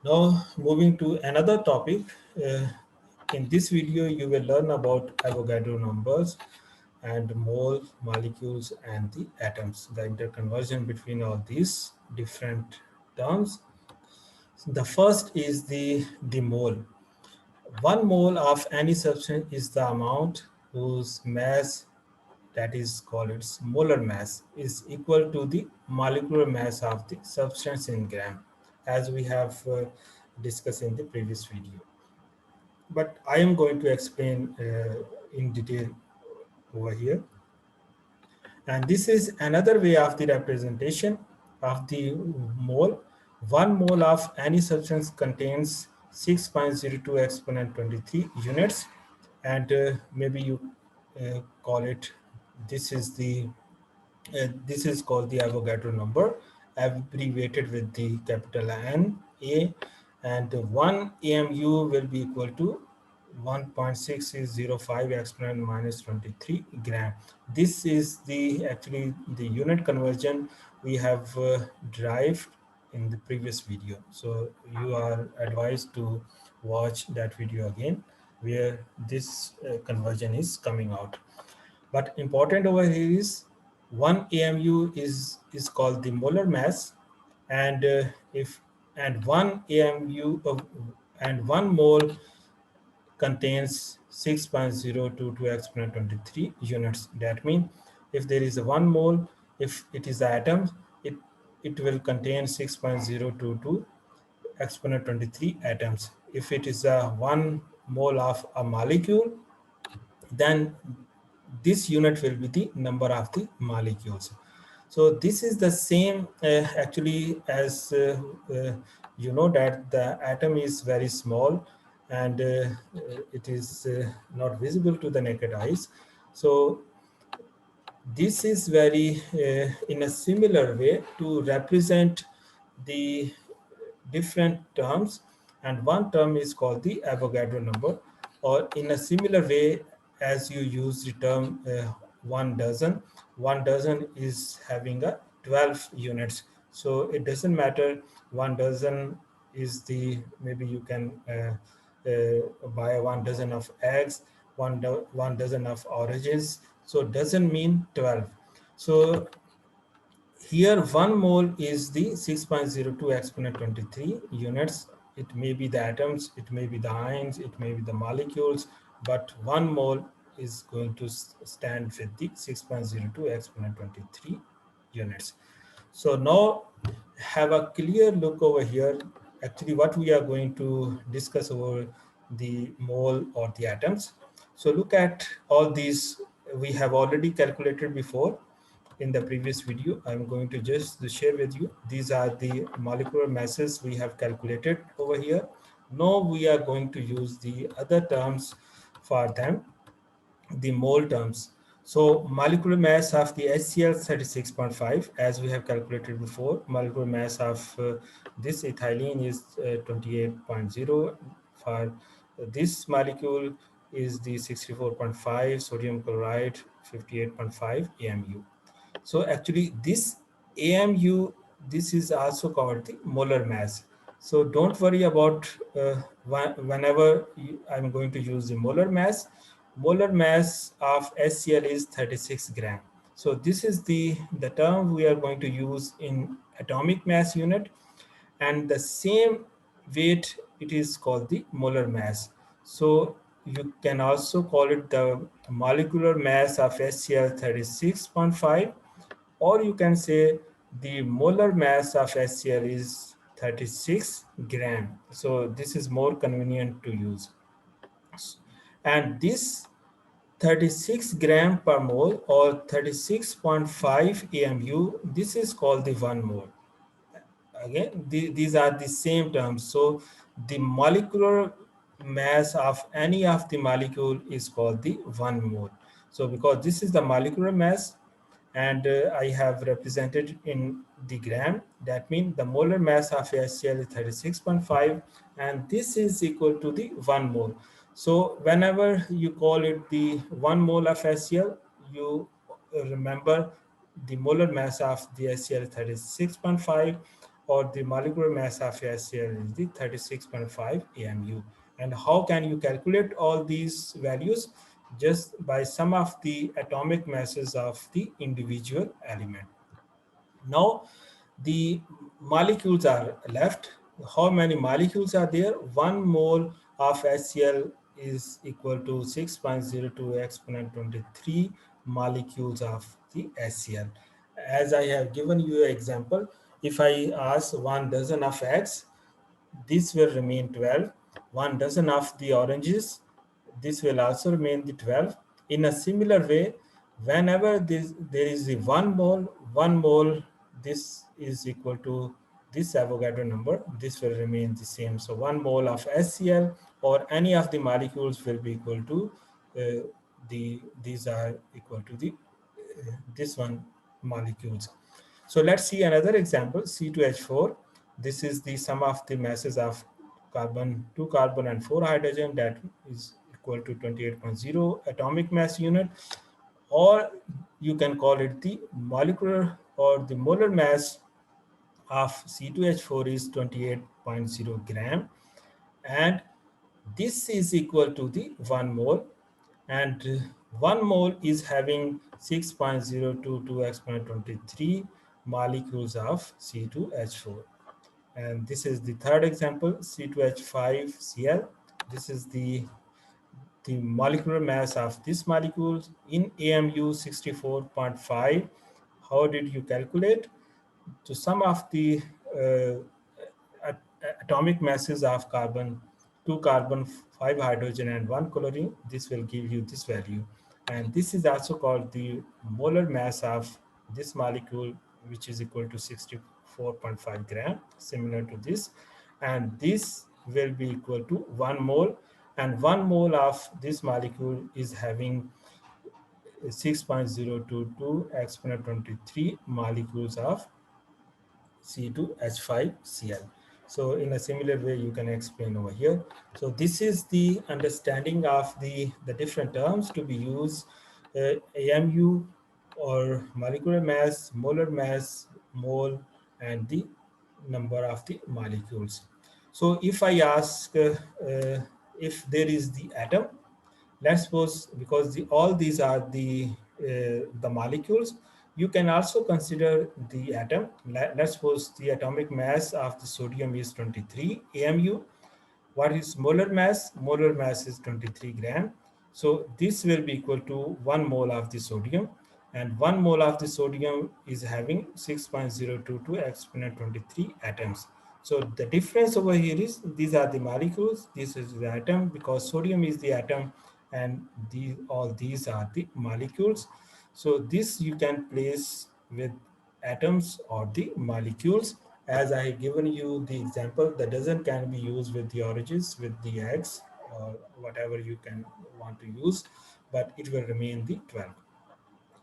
Now, moving to another topic. Uh, in this video, you will learn about Avogadro numbers and mole, molecules, and the atoms, the interconversion between all these different terms. The first is the mole. One mole of any substance is the amount whose mass, that is called its molar mass, is equal to the molecular mass of the substance in gram, as we have discussed in the previous video. But I am going to explain in detail over here. And this is another way of the representation of the mole. One mole of any substance contains 6.02 exponent 23 units, and maybe you call it, this is the this is called the Avogadro number, abbreviated with the capital N, A, and 1 AMU will be equal to 1.6605 exponent minus 23 gram. This is the actually the unit conversion we have derived in the previous video. So you are advised to watch that video again, where this conversion is coming out. But important over here is 1 AMU is called the molar mass, and if and 1 AMU of, and 1 mole contains 6.022 exponent 23 units. That means if there is a 1 mole, if it is the atom, it it will contain 6.022 exponent 23 atoms. If it is a 1 mole of a molecule, then this unit will be the number of the molecules. So this is the same actually as you know that the atom is very small, and it is not visible to the naked eyes. So this is very in a similar way to represent the different terms, and one term is called the Avogadro number, or in a similar way as you use the term 1 dozen. 1 dozen is having a 12 units, so it doesn't matter 1 dozen is the, maybe you can buy 1 dozen of eggs, 1 dozen of oranges, so doesn't mean 12. So here, 1 mole is the 6.02 exponent 23 units. It may be the atoms, it may be the ions, it may be the molecules, but 1 mole is going to stand with the 6.02 exponent 23 units. So now have a clear look over here. Actually, what we are going to discuss over the mole or the atoms. So look at all these we have already calculated before in the previous video. I'm going to just share with you. These are the molecular masses we have calculated over here. Now we are going to use the other terms for them, the mole terms. So molecular mass of the HCl 36.5, as we have calculated before. Molecular mass of this ethylene is 28.0. For this molecule is the 64.5, sodium chloride 58.5 AMU. So actually this AMU, this is also called the molar mass. So don't worry about whenever I'm going to use the molar mass. Molar mass of HCl is 36 gram. So this is the term we are going to use in atomic mass unit, and the same weight, it is called the molar mass. So you can also call it the molecular mass of HCl 36.5, or you can say the molar mass of HCl is 36 gram. So this is more convenient to use. And this 36 gram per mole or 36.5 AMU, this is called the 1 mole. Again, these are the same terms. So the molecular mass of any of the molecule is called the 1 mole. So because this is the molecular mass, and I have represented in the gram, that means the molar mass of HCl is 36.5, and this is equal to the 1 mole. So whenever you call it the 1 mole of HCl, you remember the molar mass of the HCl 36.5, or the molecular mass of HCl is the 36.5 AMU. And how can you calculate all these values? Just by sum of the atomic masses of the individual element. Now the molecules are left. How many molecules are there? 1 mole of HCl is equal to 6.02 exponent 23 molecules of the HCl. As I have given you an example, if I ask 1 dozen of eggs, this will remain 12. 1 dozen of the oranges, this will also remain the 12. In a similar way, whenever there is the 1 mole, this is equal to this Avogadro number, this will remain the same. So 1 mole of HCl or any of the molecules will be equal to these are equal to the this one molecules. So let's see another example, C2H4. This is the sum of the masses of carbon, 2 carbon and 4 hydrogen, that is equal to 28.0 atomic mass unit, or you can call it the molecular or the molar mass of C2H4 is 28.0 gram, and this is equal to the 1 mole, and 1 mole is having 6.022 exponent 23 molecules of C2H4. And this is the third example, C2H5Cl. This is the molecular mass of this molecule in AMU 64.5. How did you calculate? To sum of the uh, atomic masses of carbon, 2 carbon, 5 hydrogen, and 1 chlorine, this will give you this value. And this is also called the molar mass of this molecule, which is equal to 64.5 gram, similar to this. And this will be equal to 1 mole. And 1 mole of this molecule is having 6.022 exponent 23 molecules of C2H5Cl. So in a similar way, you can explain over here. So this is the understanding of the different terms to be used, AMU or molecular mass, molar mass, mole, and the number of the molecules. So if I ask if there is the atom, let's suppose, because all these are the molecules, you can also consider the atom. Let's suppose the atomic mass of the sodium is 23 AMU. What is molar mass? Molar mass is 23 gram. So this will be equal to 1 mole of the sodium, and 1 mole of the sodium is having 6.022 exponent 23 atoms. So the difference over here is these are the molecules, this is the atom, because sodium is the atom and all these are the molecules. So this you can place with atoms or the molecules. As I given you the example, the dozen can be used with the oranges, with the eggs, or whatever you can want to use, but it will remain the 12.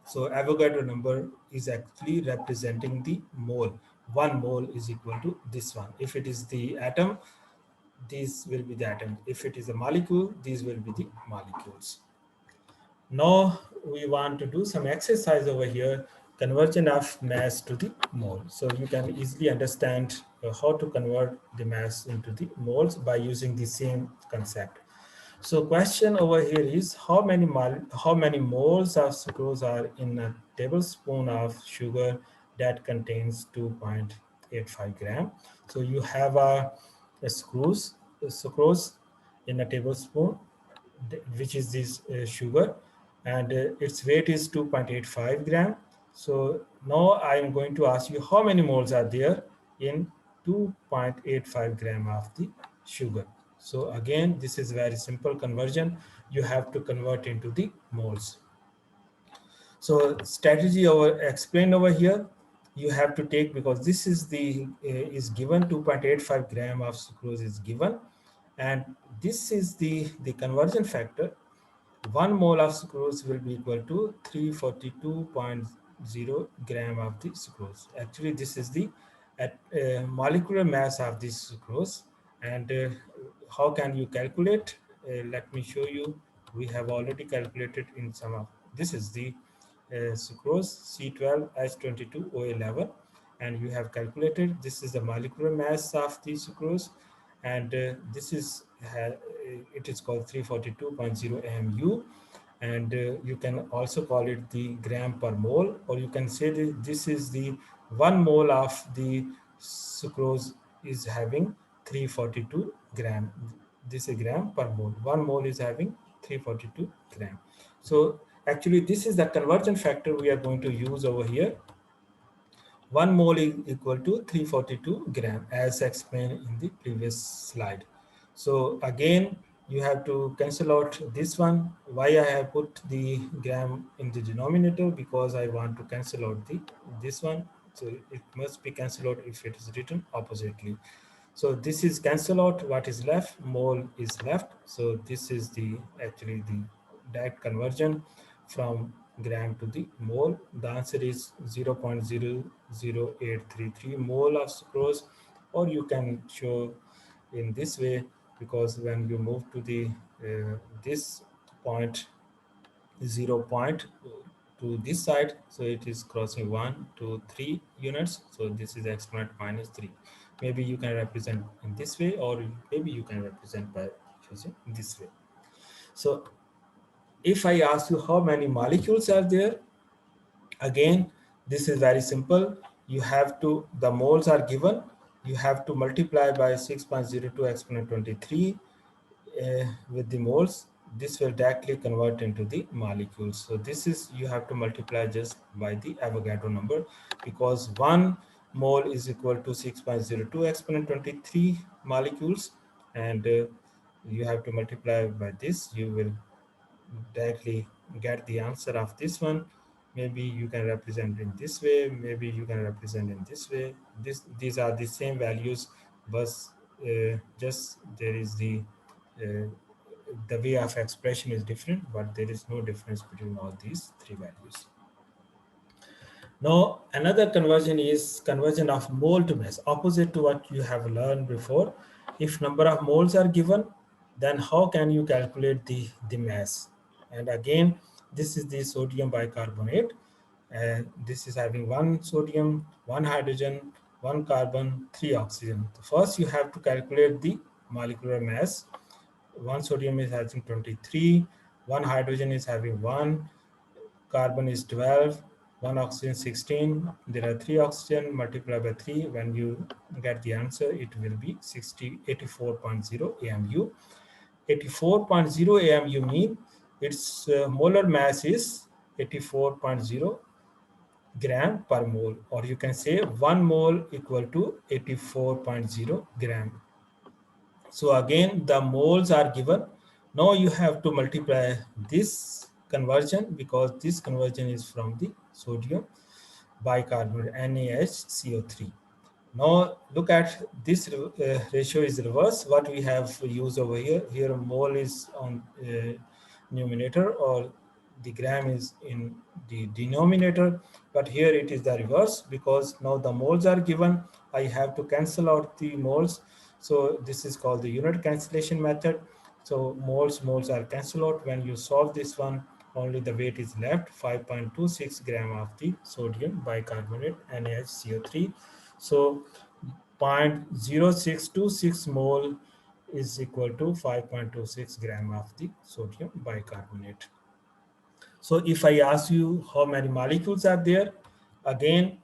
So Avogadro number is actually representing the mole. 1 mole is equal to this one. If it is the atom, these will be the atom. If it is a molecule, these will be the molecules. Now we want to do some exercise over here, conversion of mass to the mole. So you can easily understand how to convert the mass into the moles by using the same concept. So question over here is how many moles of sucrose are in a tablespoon of sugar that contains 2.85 gram. So you have a sucrose in a tablespoon, which is this sugar, and its weight is 2.85 gram. So now I am going to ask you how many moles are there in 2.85 gram of the sugar. So again, this is very simple conversion. You have to convert into the moles. So strategy over explained over here, you have to take, because this is the is given 2.85 gram of sucrose is given, and this is the conversion factor. 1 mole of sucrose will be equal to 342.0 gram of the sucrose. Actually, this is the molecular mass of this sucrose. And how can you calculate? Let me show you. We have already calculated in some of this is the sucrose C12H22O11. and you have calculated this is the molecular mass of the sucrose, and this is it is called 342.0 mu, and you can also call it the gram per mole, or you can say that this is the 1 mole of the sucrose is having 342 gram. This is gram per mole. 1 mole is having 342 gram. So actually this is the conversion factor we are going to use over here. 1 mole is equal to 342 gram as explained in the previous slide. So again, you have to cancel out this one. Why I have put the gram in the denominator? Because I want to cancel out this one. So it must be cancelled out if it is written oppositely. So this is cancel out. What is left? Mole is left. So this is the actually the direct conversion from gram to the mole. The answer is 0.00833 mole of sucrose, or you can show in this way, because when you move to the this point 0 point to this side, so it is crossing 1 2 3 units, so this is exponent -3. Maybe you can represent in this way, or maybe you can represent by choosing this way. So if I ask you how many molecules are there, again this is very simple. You have to, the moles are given, you have to multiply by 6.02 exponent 23 with the moles. This will directly convert into the molecules. So this is, you have to multiply just by the Avogadro number, because 1 mole is equal to 6.02 exponent 23 molecules, and you have to multiply by this. You will directly get the answer of this one. Maybe you can represent in this way, maybe you can represent in this way. These are the same values, but just there is the way of expression is different, but there is no difference between all these three values. Now another conversion is conversion of mole to mass, opposite to what you have learned before. If number of moles are given, then how can you calculate the mass? And again, this is the sodium bicarbonate, and this is having 1 sodium, 1 hydrogen, 1 carbon, 3 oxygen. First you have to calculate the molecular mass. 1 sodium is having 23, 1 hydrogen is having 1, carbon is 12, 1 oxygen 16. There are 3 oxygen, multiplied by 3. When you get the answer, it will be 84.0 AMU. 84.0 AMU mean its molar mass is 84.0 gram per mole, or you can say 1 mole equal to 84.0 gram. So again, the moles are given. Now you have to multiply this conversion, because this conversion is from the sodium bicarbonate NaHCO3. Now look at this ratio is reverse. What we have used over here, mole is on numerator, or the gram is in the denominator, but here it is the reverse, because now the moles are given. I have to cancel out the moles. So this is called the unit cancellation method. So moles are cancelled out. When you solve this one, only the weight is left, 5.26 gram of the sodium bicarbonate NaHCO3. So 0.0626 mole is equal to 5.26 gram of the sodium bicarbonate. So if I ask you how many molecules are there, again,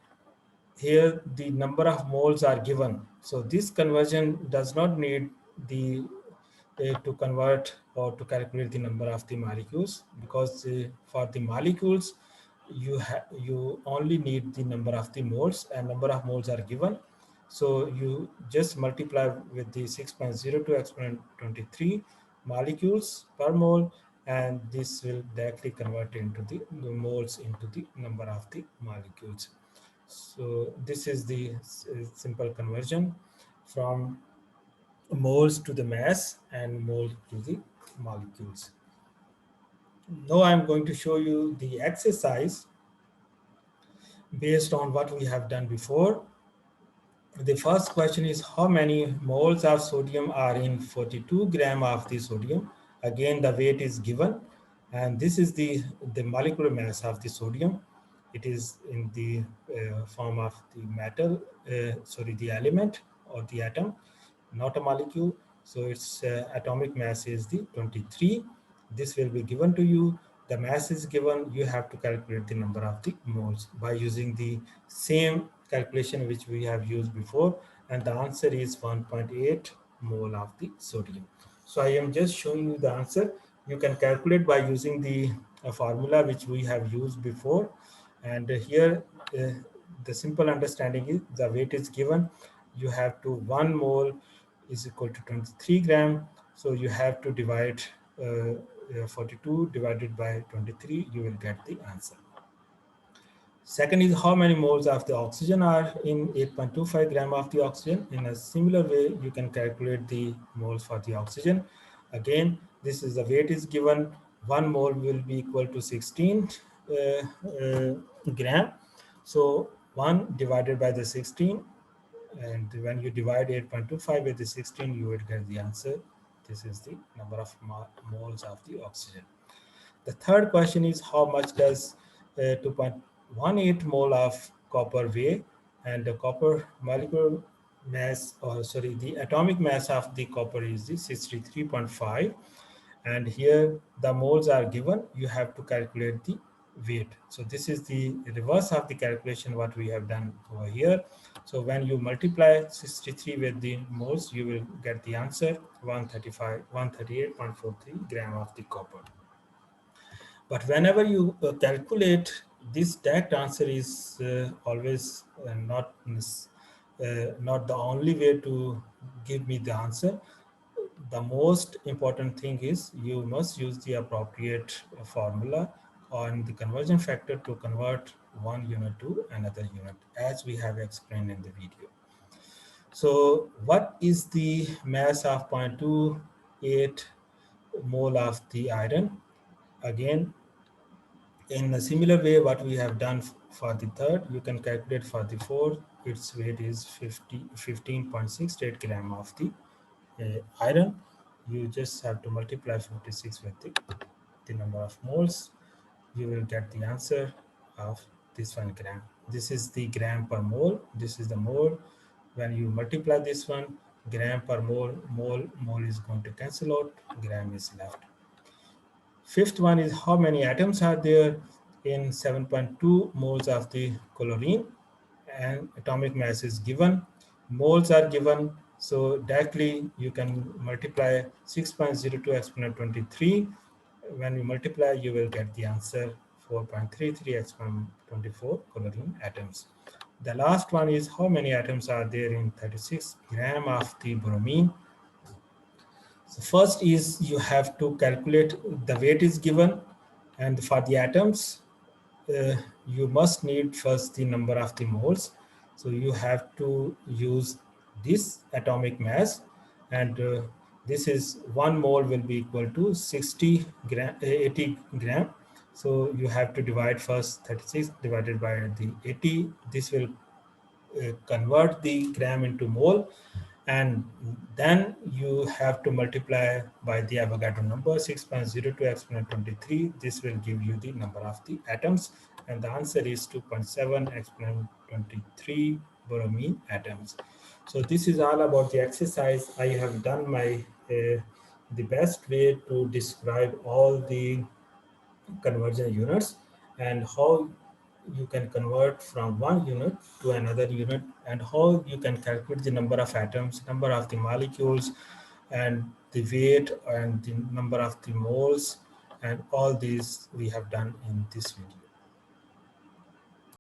here the number of moles are given. So this conversion does not need the to convert or to calculate the number of the molecules, because for the molecules you only need the number of the moles, and number of moles are given. So you just multiply with the 6.02 exponent 23 molecules per mole, and this will directly convert into the moles into the number of the molecules. So this is the simple conversion from moles to the mass and mole to the molecules. Now I'm going to show you the exercise based on what we have done before. The first question is, how many moles of sodium are in 42 gram of the sodium? Again, the weight is given, and this is the molecular mass of the sodium. it is in the form of the metal, the element or the atom, not a molecule. So its atomic mass is the 23. This will be given to you. The mass is given. You have to calculate the number of the moles by using the same calculation which we have used before. And the answer is 1.8 mole of the sodium. So I am just showing you the answer. You can calculate by using the formula which we have used before. And here the simple understanding is the weight is given. You have to 1 mole is equal to 23 gram. So you have to divide 42 divided by 23, you will get the answer. Second is how many moles of the oxygen are in 8.25 gram of the oxygen. In a similar way, you can calculate the moles for the oxygen. Again, this is the weight is given. 1 mole will be equal to 16 gram. So 1 divided by the 16, and when you divide 8.25 with the 16, you will get the answer. This is the number of moles of the oxygen. The third question is how much does 2.18 mole of copper weigh? And the copper molecular mass, or sorry, the atomic mass of the copper is the 63.5. And here the moles are given. You have to calculate the weight. So this is the reverse of the calculation what we have done over here. So when you multiply 63 with the moles, you will get the answer 138.43 gram of the copper. But whenever you calculate this, direct answer is always not the only way to give me the answer. The most important thing is you must use the appropriate formula on the conversion factor to convert one unit to another unit, as we have explained in the video. So what is the mass of 0.28 mole of the iron? Again, in a similar way, what we have done for the third, you can calculate for the fourth. Its weight is 15.68 gram of the iron. You just have to multiply 56 with the number of moles. You will get the answer of this 1 gram. This is the gram per mole. This is the mole. When you multiply this one, gram per mole is going to cancel out. Gram is left. Fifth one is how many atoms are there in 7.2 moles of the chlorine, and atomic mass is given. Moles are given, so directly you can multiply 6.02 exponent 23. When you multiply, you will get the answer 4.33 exponent 24 chlorine atoms. The last one is how many atoms are there in 36 gram of the bromine. So first is you have to calculate the weight is given, and for the atoms, you must need first the number of the moles. So you have to use this atomic mass, and this is 1 mole will be equal to 60 gram, 80 gram. So you have to divide first 36 divided by the 80. This will convert the gram into mole, and then you have to multiply by the Avogadro number 6.02 exponent 23. This will give you the number of the atoms, and the answer is 2.7 exponent 23 bromine atoms. So this is all about the exercise. I have done my the best way to describe all the conversion units and how you can convert from one unit to another unit, and how you can calculate the number of atoms, number of the molecules, and the weight and the number of the moles, and all these we have done in this video.